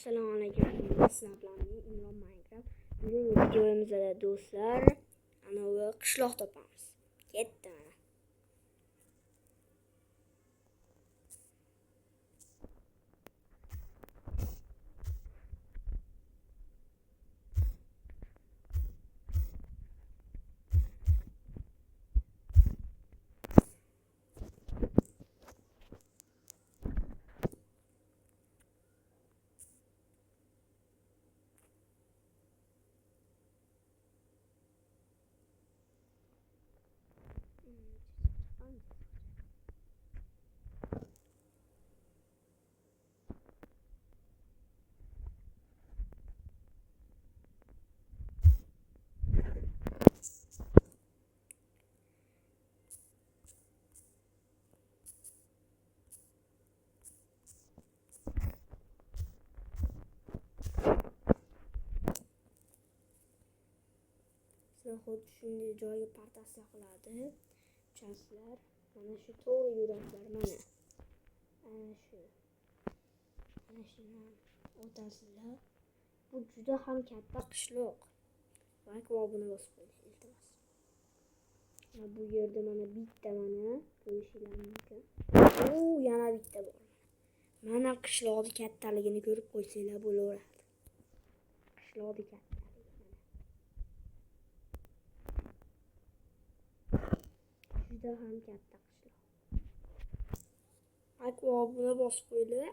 Assalomu alaykum. Sizlarning Imron Minecraft. Bugungi videomizda do'stlar, ana qishloq topamiz. Ketdi mana. Xuddi shunday joyga partasida qiladi. Chanslar mana shu to'g'ri yuraklar mana. Ana shuni o'tasizlar. Bu juda ham katta qishloq. Like va obuna bosib qo'ying, iltimos. Mana bu yerda mana bitta mana ko'rishingiz mumkin. Yana bitta bor. Mana qishloqning kattaligini ko'rib qo'ysanglar bo'laveradi. Qishloqning kattaligi. Juda ham katta qishloq. Like va obuna bosib qo'yinglar.